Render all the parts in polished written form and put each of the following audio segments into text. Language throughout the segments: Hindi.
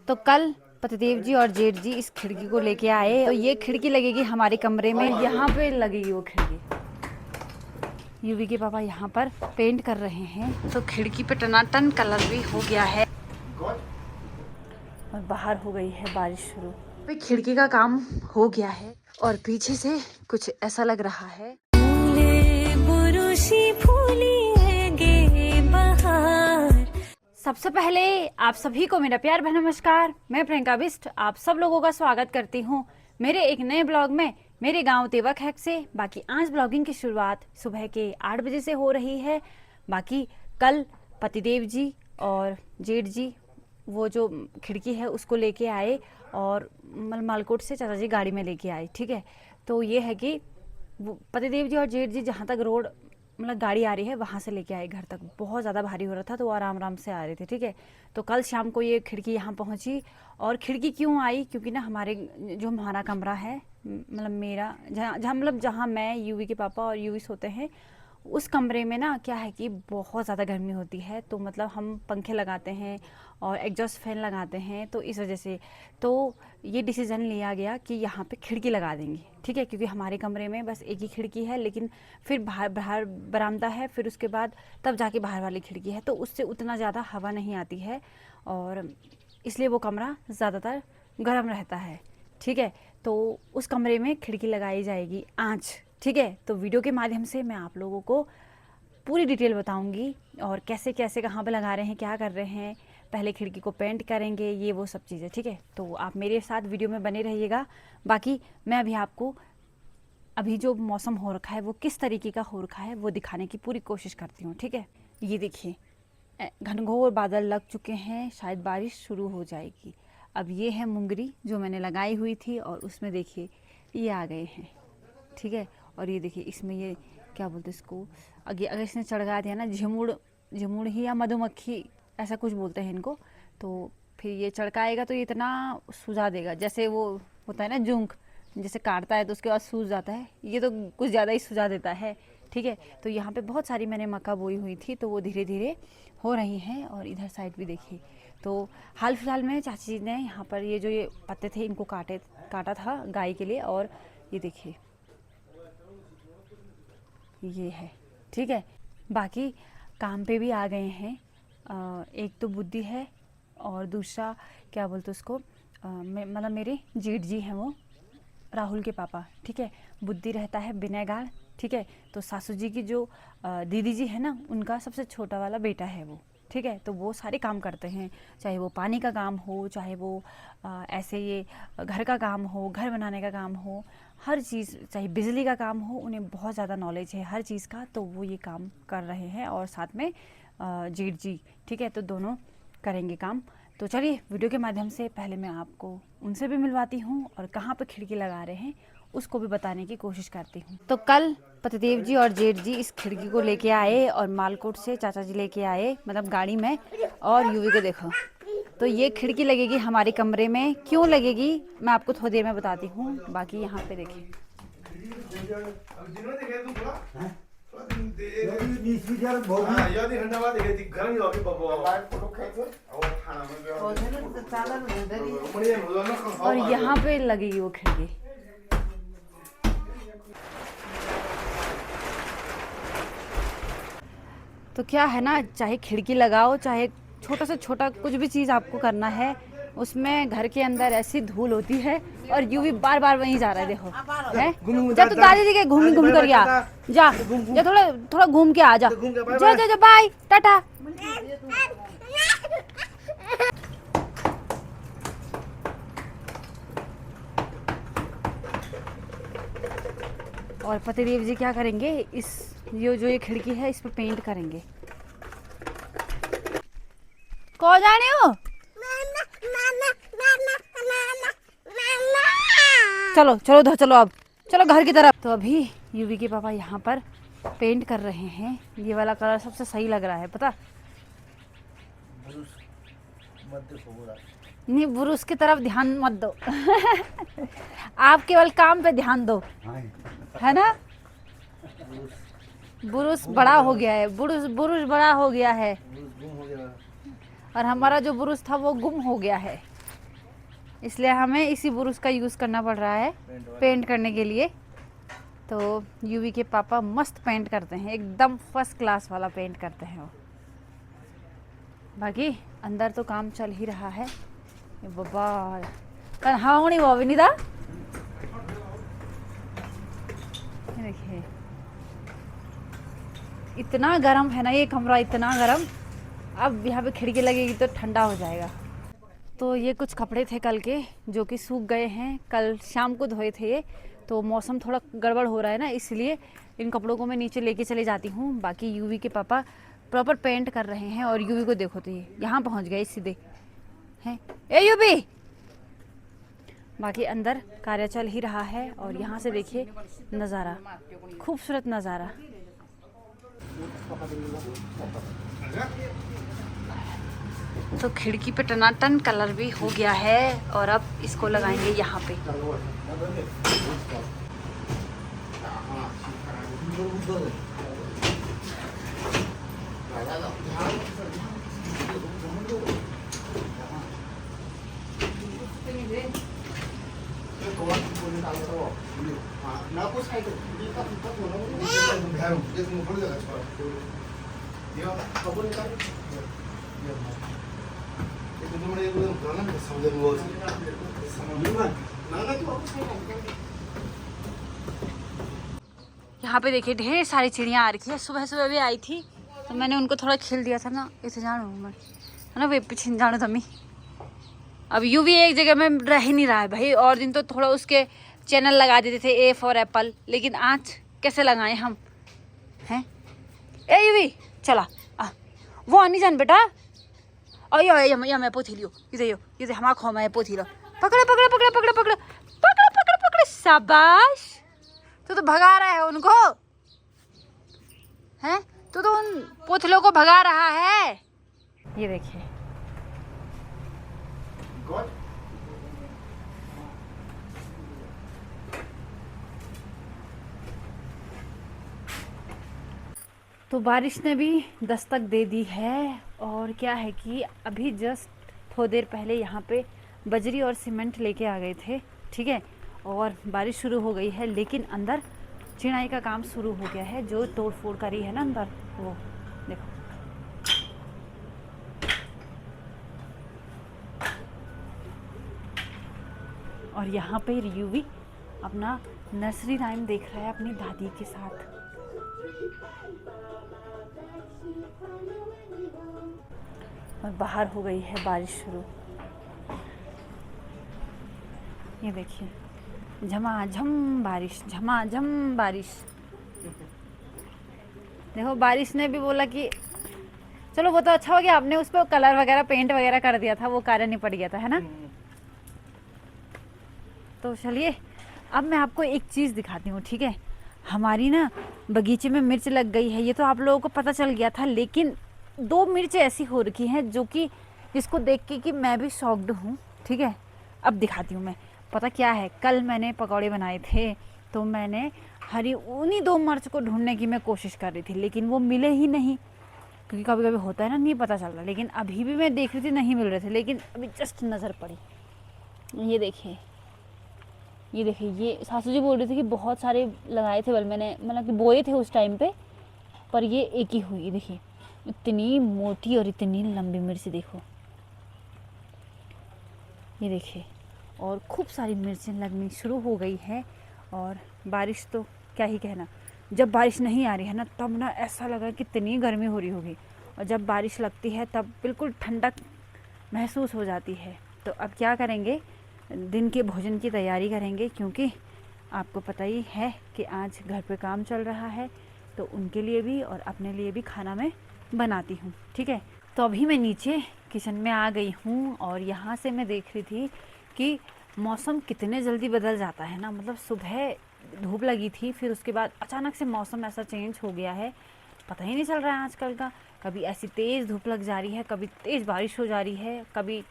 तो कल पतिदेव जी और जेठ जी इस खिड़की को लेके आए और ये खिड़की लगेगी हमारे कमरे में, यहाँ पे लगेगी वो खिड़की। यूवी के पापा यहाँ पर पेंट कर रहे हैं, तो खिड़की पे टनाटन कलर भी हो गया है और बाहर हो गई है बारिश शुरू। अभी खिड़की का काम हो गया है और पीछे से कुछ ऐसा लग रहा है। सबसे पहले आप सभी को मेरा प्यार भरा नमस्कार। मैं प्रियंका बिष्ट आप सब लोगों का स्वागत करती हूँ मेरे एक नए ब्लॉग में, मेरे गांव तेवक हैक से। बाकी आज ब्लॉगिंग की शुरुआत सुबह के 8 बजे से हो रही है। बाकी कल पतिदेव जी और जेठ जी वो जो खिड़की है उसको लेके आए और मालकोट से चाचा जी गाड़ी में लेके आए। ठीक है, तो ये है कि पतिदेव जी और जेठ जी जहाँ तक रोड मतलब गाड़ी आ रही है वहाँ से लेके आए घर तक। बहुत ज़्यादा भारी हो रहा था तो वो आराम आराम से आ रहे थे। ठीक है, तो कल शाम को ये खिड़की यहाँ पहुँची। और खिड़की क्यों आई, क्योंकि ना हमारा कमरा है, मतलब मेरा जहाँ मैं, यूवी के पापा और यूवी सोते हैं, उस कमरे में ना क्या है कि बहुत ज़्यादा गर्मी होती है। तो मतलब हम पंखे लगाते हैं और एग्जॉस्ट फैन लगाते हैं, तो इस वजह से तो ये डिसीज़न लिया गया कि यहाँ पे खिड़की लगा देंगे। ठीक है, क्योंकि हमारे कमरे में बस एक ही खिड़की है, लेकिन फिर बाहर बरामदा है, फिर उसके बाद तब जाके बाहर वाली खिड़की है, तो उससे उतना ज़्यादा हवा नहीं आती है और इसलिए वो कमरा ज़्यादातर गर्म रहता है। ठीक है, तो उस कमरे में खिड़की लगाई जाएगी आज। ठीक है, तो वीडियो के माध्यम से मैं आप लोगों को पूरी डिटेल बताऊंगी और कैसे कैसे कहाँ पे लगा रहे हैं, क्या कर रहे हैं, पहले खिड़की को पेंट करेंगे, ये वो सब चीज़ें। ठीक है, तो आप मेरे साथ वीडियो में बने रहिएगा। बाकी मैं अभी आपको अभी जो मौसम हो रखा है वो किस तरीके का हो रखा है वो दिखाने की पूरी कोशिश करती हूँ। ठीक है, ये देखिए घनघोर बादल लग चुके हैं, शायद बारिश शुरू हो जाएगी। अब ये है मुंगरी जो मैंने लगाई हुई थी और उसमें देखिए ये आ गए हैं। ठीक है, और ये देखिए इसमें ये क्या बोलते हैं इसको, अगर इसने चढ़गा दिया ना, झिमुड़ ही या मधुमक्खी ऐसा कुछ बोलते हैं इनको, तो फिर ये चढ़काएगा तो ये इतना सुझा देगा, जैसे वो होता है ना जुंक, जैसे काटता है तो उसके बाद सूज जाता है, ये तो कुछ ज़्यादा ही सुझा देता है। ठीक है, तो यहाँ पे बहुत सारी मैंने मक्का बोई हुई थी तो वो धीरे धीरे हो रही हैं। और इधर साइड भी देखिए, तो हाल फिलहाल में चाची ने यहाँ पर ये पत्ते थे इनको काटा था गाय के लिए, और ये देखिए ये है। ठीक है, बाकी काम पे भी आ गए हैं। एक तो बुद्धि है और दूसरा क्या बोलते उसको, मतलब मेरे जेठ जी हैं वो राहुल के पापा। ठीक है, बुद्धि रहता है बिनेगाड़। ठीक है, तो सासू जी की जो दीदी जी है ना, उनका सबसे छोटा वाला बेटा है वो। ठीक है, तो वो सारे काम करते हैं, चाहे वो पानी का काम हो, चाहे वो ऐसे ये घर का काम हो, घर बनाने का काम हो, हर चीज़, चाहे बिजली का काम हो, उन्हें बहुत ज़्यादा नॉलेज है हर चीज़ का, तो वो ये काम कर रहे हैं और साथ में जेठ जी। ठीक है, तो दोनों करेंगे काम। तो चलिए वीडियो के माध्यम से पहले मैं आपको उनसे भी मिलवाती हूँ और कहाँ पे खिड़की लगा रहे हैं उसको भी बताने की कोशिश करती हूँ। तो कल पतिदेव जी और जेठ जी इस खिड़की को लेके आए और मालकोट से चाचा जी लेके आए, मतलब गाड़ी में। और यूवी को देखो, तो ये खिड़की लगेगी हमारे कमरे में। क्यों लगेगी मैं आपको थोड़ी देर में बताती हूँ। बाकी यहाँ पे देखिए और यहाँ पे लगेगी वो खिड़की। तो क्या है ना, चाहे खिड़की लगाओ, चाहे छोटा से छोटा कुछ भी चीज़ आपको करना है, उसमें घर के अंदर ऐसी धूल होती है। और यूवी बार बार वहीं जा रहा है, देखो है। जा तो दादी जी के घूम कर जा थोड़ा थोड़ा घूम के आ जा, जा बाय टाटा। और पतिदेव जी क्या करेंगे, ये खिड़की है इस पर पेंट करेंगे। कौन जाने हो, चलो चलो उधर चलो, अब चलो घर की तरफ। तो अभी यूवी के पापा यहाँ पर पेंट कर रहे हैं। ये वाला कलर सबसे सही लग रहा है, पता नहीं, बुरुस की तरफ ध्यान मत दो आप केवल काम पे ध्यान दो, है ना। बुरुस बड़ा हो गया है, बुरुस बड़ा हो गया है और हमारा जो बुरुस था वो गुम हो गया है। इसलिए हमें इसी ब्रश का यूज़ करना पड़ रहा है पेंट करने के लिए। तो यूवी के पापा मस्त पेंट करते हैं, एकदम फर्स्ट क्लास वाला पेंट करते हैं वो। बाकी अंदर तो काम चल ही रहा है। ये बाबा कल हाँ होनी वो भी नहीं था। देखिए इतना गर्म है ना ये कमरा, इतना गर्म। अब यहाँ पे खिड़की लगेगी तो ठंडा हो जाएगा। तो ये कुछ कपड़े थे कल के जो कि सूख गए हैं, कल शाम को धोए थे ये। तो मौसम थोड़ा गड़बड़ हो रहा है ना, इसलिए इन कपड़ों को मैं नीचे लेके चले जाती हूँ। बाकी यूवी के पापा प्रॉपर पेंट कर रहे हैं और यूवी को देखो तो ये यहाँ पहुँच गए सीधे हैं। ए यूवी, बाकी अंदर कार्य चल ही रहा है। और यहाँ से देखिए नज़ारा, खूबसूरत नज़ारा। तो खिड़की पे टनाटन कलर भी हो गया है और अब इसको लगाएंगे यहाँ पे। यहाँ पे देखिए ढेर सारी चिड़िया आ रखी है। सुबह सुबह भी आई थी तो मैंने उनको थोड़ा खिल दिया था ना, इसे जानो मैं है ना वे पीछे जानो तमी। अब यूं भी एक जगह में रह ही नहीं रहा है भाई। और दिन तो थोड़ा उसके चैनल लगा देते थे, ए फॉर एप्पल, लेकिन आज कैसे लगाए हम हैं। ए यूवी चला वो आनी जान बेटा। अयो या मैं पोथी लियो, ये हमारा खो मैं पोथी लो। पकड़े पकड़े पकड़े पकड़े पकड़े पकड़े पकड़े पकड़े, शाबाश। तू तो भगा रहा है उनको हैं, तू तो उन पोथलों को भगा रहा है। ये देखिए तो बारिश ने भी दस्तक दे दी है। और क्या है कि अभी जस्ट थोड़ी देर पहले यहाँ पे बजरी और सीमेंट लेके आ गए थे, ठीक है। और बारिश शुरू हो गई है, लेकिन अंदर चिनाई का काम शुरू हो गया है। जो तोड़ फोड़ करी है ना अंदर, वो देखो। और यहाँ पे यूवी अपना नर्सरी राइम देख रहा है अपनी दादी के साथ। और बाहर हो गई है बारिश शुरू। ये देखिए झमाझम बारिश, झमाझम बारिश। देखो बारिश ने भी बोला कि चलो वो तो अच्छा हो गया, आपने उस पर कलर वगैरह पेंट वगैरह कर दिया था, वो कार्य निपट गया था, है ना। तो चलिए अब मैं आपको एक चीज़ दिखाती हूँ, ठीक है। हमारी ना बगीचे में मिर्च लग गई है, ये तो आप लोगों को पता चल गया था। लेकिन 2 मिर्च ऐसी हो रखी हैं जो कि जिसको देख के कि मैं भी शॉक्ड हूँ, ठीक है। अब दिखाती हूँ मैं। पता क्या है, कल मैंने पकौड़े बनाए थे तो मैंने हरी उन्हीं 2 मिर्च को ढूंढने की मैं कोशिश कर रही थी, लेकिन वो मिले ही नहीं। क्योंकि कभी कभी होता है ना, नहीं पता चलता। लेकिन अभी भी मैं देख रही थी नहीं मिल रहे थे, लेकिन अभी जस्ट नज़र पड़ी। ये देखिए ये देखिए, ये सासू जी बोल रही थी कि बहुत सारे लगाए थे, बल मैंने मतलब कि बोए थे उस टाइम पे, पर ये एक ही हुई। देखिए इतनी मोटी और इतनी लंबी मिर्च, देखो ये देखिए। और खूब सारी मिर्चें लगनी शुरू हो गई है। और बारिश तो क्या ही कहना, जब बारिश नहीं आ रही है ना तब ना ऐसा लगा कि इतनी गर्मी हो रही होगी, और जब बारिश लगती है तब बिल्कुल ठंडक महसूस हो जाती है। तो अब क्या करेंगे, दिन के भोजन की तैयारी करेंगे, क्योंकि आपको पता ही है कि आज घर पे काम चल रहा है। तो उनके लिए भी और अपने लिए भी खाना मैं बनाती हूँ, ठीक है। तो अभी मैं नीचे किचन में आ गई हूँ और यहाँ से मैं देख रही थी कि मौसम कितने जल्दी बदल जाता है ना। मतलब सुबह धूप लगी थी, फिर उसके बाद अचानक से मौसम ऐसा चेंज हो गया है, पता ही नहीं चल रहा है आजकल का। कभी ऐसी तेज़ धूप लग जा रही है, कभी तेज़ बारिश हो जा रही है, कभी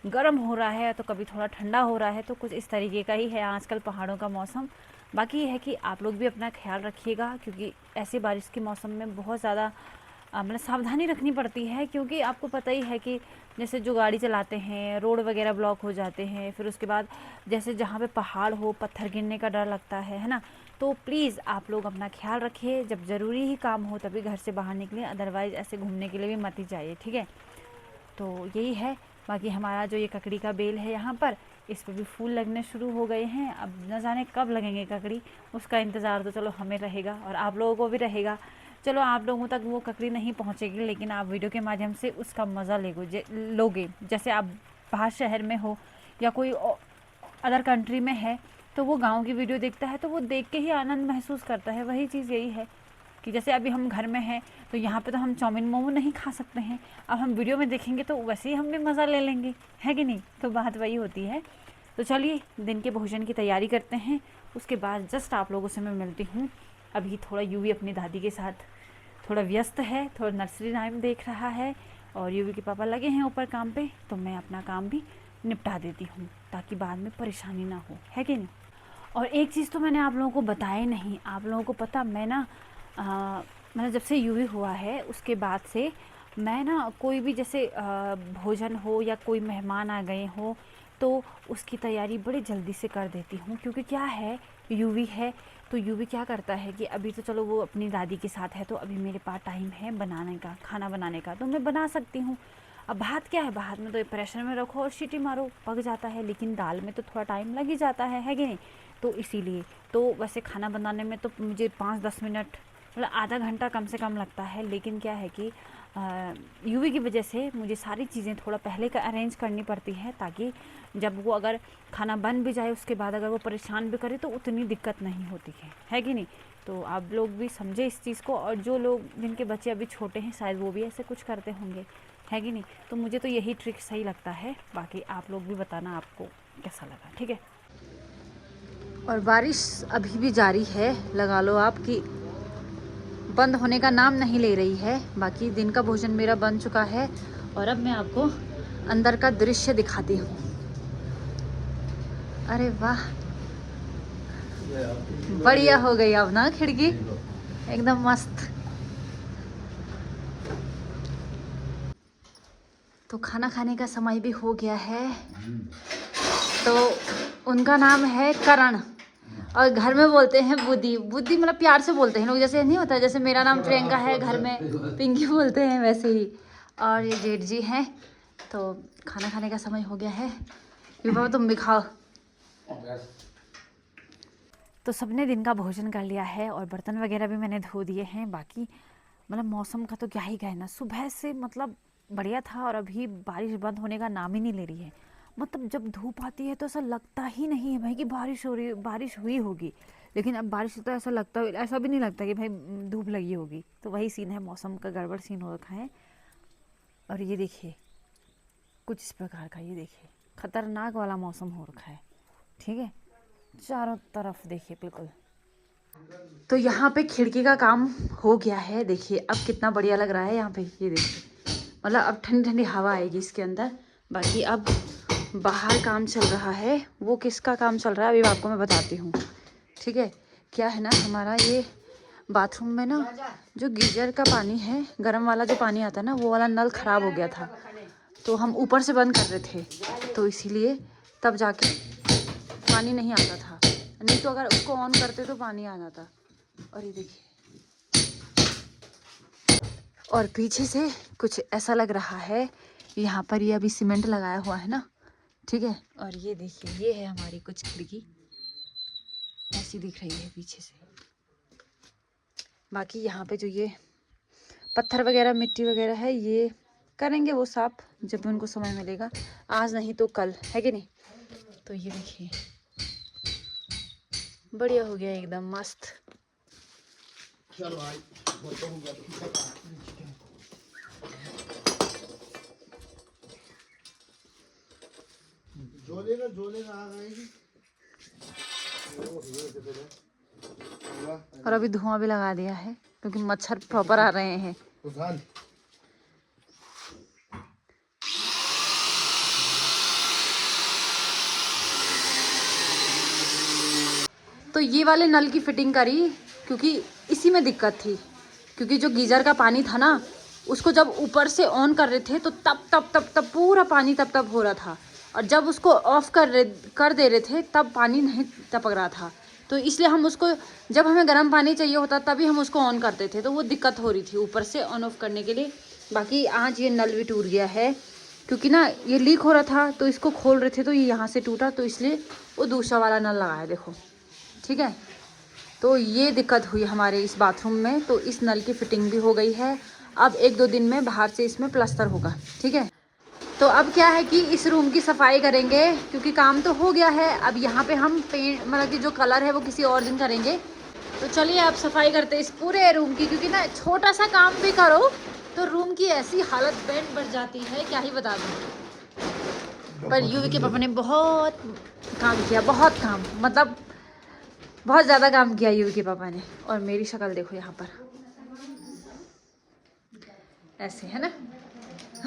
गर्म हो रहा है तो कभी थोड़ा ठंडा हो रहा है। तो कुछ इस तरीके का ही है आजकल पहाड़ों का मौसम। बाकी ये है कि आप लोग भी अपना ख्याल रखिएगा, क्योंकि ऐसे बारिश के मौसम में बहुत ज़्यादा मतलब सावधानी रखनी पड़ती है, क्योंकि आपको पता ही है कि जैसे जो गाड़ी चलाते हैं रोड वगैरह ब्लॉक हो जाते हैं, फिर उसके बाद जैसे जहाँ पे पहाड़ हो पत्थर गिरने का डर लगता है ना। तो प्लीज़ आप लोग अपना ख्याल रखिए, जब ज़रूरी ही काम हो तभी घर से बाहर निकलें, अदरवाइज़ ऐसे घूमने के लिए भी मत ही जाइए, ठीक है। तो यही है। बाकी हमारा जो ये ककड़ी का बेल है यहाँ पर, इस पर भी फूल लगने शुरू हो गए हैं। अब न जाने कब लगेंगे ककड़ी, उसका इंतज़ार तो चलो हमें रहेगा और आप लोगों को भी रहेगा। चलो आप लोगों तक वो ककड़ी नहीं पहुँचेगी, लेकिन आप वीडियो के माध्यम से उसका मज़ा लोगे। जैसे आप बाहर शहर में हो या कोई अदर कंट्री में है, तो वो गांव की वीडियो देखता है तो वो देख के ही आनंद महसूस करता है। वही चीज़ यही है कि जैसे अभी हम घर में हैं तो यहाँ पे तो हम चाउमीन मोमो नहीं खा सकते हैं, अब हम वीडियो में देखेंगे तो वैसे ही हम भी मज़ा ले लेंगे, है कि नहीं। तो बात वही होती है। तो चलिए दिन के भोजन की तैयारी करते हैं, उसके बाद जस्ट आप लोगों से मैं मिलती हूँ। अभी थोड़ा यूवी अपनी दादी के साथ थोड़ा व्यस्त है, थोड़ा नर्सरी राइम देख रहा है और यूवी के पापा लगे हैं ऊपर काम पे, तो मैं अपना काम भी निपटा देती हूँ ताकि बाद में परेशानी ना हो, है कि नहीं। और एक चीज़ तो मैंने आप लोगों को बताया नहीं, आप लोगों को पता मैं ना मतलब जब से यूवी हुआ है उसके बाद से मैं ना कोई भी जैसे भोजन हो या कोई मेहमान आ गए हो तो उसकी तैयारी बड़ी जल्दी से कर देती हूँ, क्योंकि क्या है यूवी है तो यूवी क्या करता है कि अभी तो चलो वो अपनी दादी के साथ है तो अभी मेरे पास टाइम है बनाने का, खाना बनाने का, तो मैं बना सकती हूँ। अब भात क्या है, भात में तो प्रेशर में रखो और सीटी मारो पक जाता है, लेकिन दाल में तो थोड़ा टाइम लग ही जाता है कि नहीं। तो इसीलिए तो वैसे खाना बनाने में तो मुझे 5-10 मिनट मतलब आधा घंटा कम से कम लगता है, लेकिन क्या है कि यूवी की वजह से मुझे सारी चीज़ें थोड़ा पहले का अरेंज करनी पड़ती है, ताकि जब वो अगर खाना बन भी जाए उसके बाद अगर वो परेशान भी करे तो उतनी दिक्कत नहीं होती है कि नहीं। तो आप लोग भी समझे इस चीज़ को, और जो लोग जिनके बच्चे अभी छोटे हैं शायद वो भी ऐसे कुछ करते होंगे, है कि नहीं। तो मुझे तो यही ट्रिक सही लगता है, बाकी आप लोग भी बताना आपको कैसा लगा, ठीक है। और बारिश अभी भी जारी है, लगा लो आपकी बंद होने का नाम नहीं ले रही है। बाकी दिन का भोजन मेरा बन चुका है और अब मैं आपको अंदर का दृश्य दिखाती हूँ। अरे वाह, बढ़िया हो गई अब ना खिड़की एकदम मस्त। तो खाना खाने का समय भी हो गया है। तो उनका नाम है करण और घर में बोलते हैं बुद्धि। बुद्धि मतलब प्यार से बोलते हैं लोग, जैसे नहीं होता जैसे मेरा नाम प्रियंका है घर में पिंकी बोलते हैं वैसे ही। और ये जेठ जी हैं। तो खाना खाने का समय हो गया है, ये बाबा तुम भी खाओ। तो सबने दिन का भोजन कर लिया है और बर्तन वगैरह भी मैंने धो दिए हैं। बाकी मतलब मौसम का तो क्या ही कहना, सुबह से मतलब बढ़िया था और अभी बारिश बंद होने का नाम ही नहीं ले रही है। मतलब जब धूप आती है तो ऐसा लगता ही नहीं है भाई कि बारिश हो रही, बारिश हुई होगी, लेकिन अब बारिश तो ऐसा लगता, ऐसा भी नहीं लगता कि भाई धूप लगी होगी। तो वही सीन है, मौसम का गड़बड़ सीन हो रखा है। और ये देखिए कुछ इस प्रकार का, ये देखिए खतरनाक वाला मौसम हो रखा है, ठीक है। चारों तरफ देखिए बिल्कुल। तो यहाँ पे खिड़की का काम हो गया है, देखिए अब कितना बढ़िया लग रहा है यहाँ पे, ये देखिए मतलब अब ठंडी ठंडी हवा आएगी इसके अंदर। बाकी अब बाहर काम चल रहा है, वो किसका काम चल रहा है अभी आपको मैं बताती हूँ, ठीक है। क्या है ना, हमारा ये बाथरूम में ना जो गीजर का पानी है, गर्म वाला जो पानी आता है ना, वो वाला नल ख़राब हो गया था, तो हम ऊपर से बंद कर रहे थे, तो इसीलिए तब जाके पानी नहीं आता था, नहीं तो अगर उसको ऑन करते तो पानी आ जाता। और ये देखिए, और पीछे से कुछ ऐसा लग रहा है, यहाँ पर ये अभी सीमेंट लगाया हुआ है ना, ठीक है। और ये देखिए ये है हमारी कुछ खिड़की, ऐसी दिख रही है पीछे से। बाकी यहाँ पे जो ये पत्थर वगैरह मिट्टी वगैरह है ये करेंगे वो साफ जब उनको समय मिलेगा, आज नहीं तो कल, है कि नहीं। तो ये देखिए बढ़िया हो गया एकदम मस्त। और अभी धुआं भी लगा दिया है क्योंकि मच्छर प्रॉपर आ रहे हैं। तो ये वाले नल की फिटिंग करी क्योंकि इसी में दिक्कत थी, क्योंकि जो गीजर का पानी था ना उसको जब ऊपर से ऑन कर रहे थे तो तब पूरा पानी तब हो रहा था, और जब उसको ऑफ कर दे रहे थे तब पानी नहीं टपक रहा था। तो इसलिए हम उसको, जब हमें गर्म पानी चाहिए होता तभी हम उसको ऑन करते थे, तो वो दिक्कत हो रही थी ऊपर से ऑन ऑफ करने के लिए। बाकी आज ये नल भी टूट गया है, क्योंकि ना ये लीक हो रहा था तो इसको खोल रहे थे तो ये यहाँ से टूटा, तो इसलिए वो दूसरा वाला नल लगाया देखो, ठीक है। तो ये दिक्कत हुई हमारे इस बाथरूम में, तो इस नल की फिटिंग भी हो गई है। अब 1-2 दिन में बाहर से इसमें प्लास्टर होगा, ठीक है। तो अब क्या है कि इस रूम की सफाई करेंगे, क्योंकि काम तो हो गया है। अब यहाँ पे हम पेंट, मतलब कि जो कलर है वो किसी और दिन करेंगे। तो चलिए आप सफाई करते इस पूरे रूम की, क्योंकि ना छोटा सा काम भी करो तो रूम की ऐसी हालत बैंड बढ़ जाती है, क्या ही बता दूँ। पर यूवी के पापा ने बहुत काम किया, बहुत काम, मतलब बहुत ज़्यादा काम किया यूवी के पापा ने। और मेरी शक्ल देखो यहाँ पर ऐसे है ना,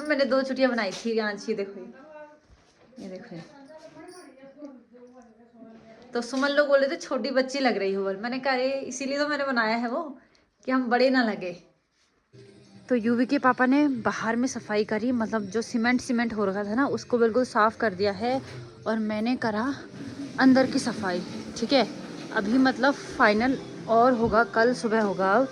मैंने 2 चुटियाँ बनाई थी आज, ये देखो, ये देखो। तो सुमन लोग बोले थे छोटी बच्ची लग रही हो, मैंने कहा अरे इसीलिए तो मैंने बनाया है वो, कि हम बड़े ना लगे। तो यूवी के पापा ने बाहर में सफाई करी, मतलब जो सीमेंट हो रखा था ना उसको बिल्कुल साफ़ कर दिया है, और मैंने करा अंदर की सफाई, ठीक है। अभी मतलब फाइनल और होगा, कल सुबह होगा अब,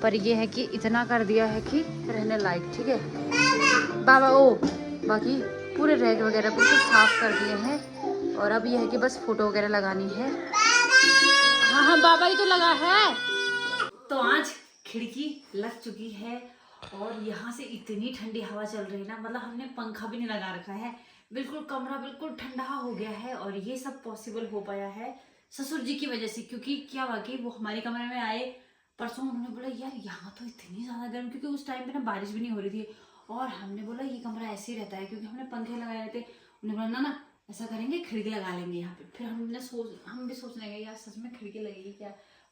पर ये है कि इतना कर दिया है कि रहने लायक, ठीक है। बाबा ओ, बाकी पूरे रैक वगैरह बिल्कुल साफ़ कर दिए हैं, और अब ये है कि बस फ़ोटो वगैरह लगानी है। हाँ हाँ बाबा ही तो लगा है। तो आज खिड़की लग चुकी है, और यहाँ से इतनी ठंडी हवा चल रही है ना, मतलब हमने पंखा भी नहीं लगा रखा है, बिल्कुल कमरा बिल्कुल ठंडा हो गया है। और ये सब पॉसिबल हो पाया है ससुर जी की वजह से, क्योंकि क्या वाकई वो हमारे कमरे में आए परसों, उन्होंने बोला यार यहाँ तो इतनी ज़्यादा गर्म, क्योंकि उस टाइम पे ना बारिश भी नहीं हो रही थी। और हमने बोला ये कमरा ऐसे ही रहता है, क्योंकि हमने पंखे लगाए रहते। उन्होंने बोला ना ऐसा करेंगे खिड़की लगा लेंगे यहाँ पे। फिर हम भी सोचने लगे यार सच में खिड़की लगेगी क्या,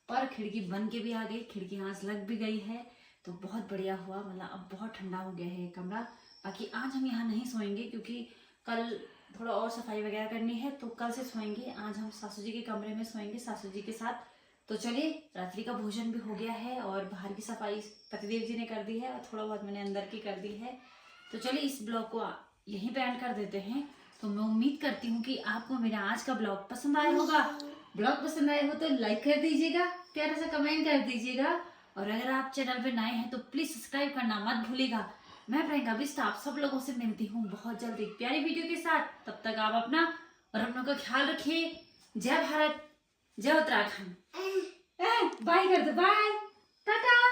पर खिड़की बन के भी आ गई, खिड़की आज लग भी गई है, तो बहुत बढ़िया हुआ। मतलब अब बहुत ठंडा हो गया है कमरा। बाकी आज हम यहाँ नहीं सोएंगे, क्योंकि कल थोड़ा और सफाई वगैरह करनी है, तो कल से सोएंगे। आज हम सासू जी के कमरे में सोएंगे सासू जी के साथ। तो चलिए रात्रि का भोजन भी हो गया है, और बाहर की सफाई पतिदेव जी ने कर दी है, और थोड़ा बहुत मैंने अंदर की कर दी है। तो चलिए इस ब्लॉग को यहीं पे एंड कर देते हैं। तो मैं उम्मीद करती हूँ कि आपको मेरा आज का ब्लॉग पसंद आया होगा। ब्लॉग पसंद आया हो तो लाइक कर दीजिएगा, प्यारा सा कमेंट कर दीजिएगा, और अगर आप चैनल पे नए हैं तो प्लीज सब्सक्राइब करना मत भूलिएगा। मैं प्रियंका बिष्ट आप सब लोगों से मिलती हूँ बहुत जल्द एक प्यारी वीडियो के साथ। तब तक आप अपना और अपनों का ख्याल रखिए। जय भारत, जय उत्तराखंड। बाय कर दो, बाय, टाटा।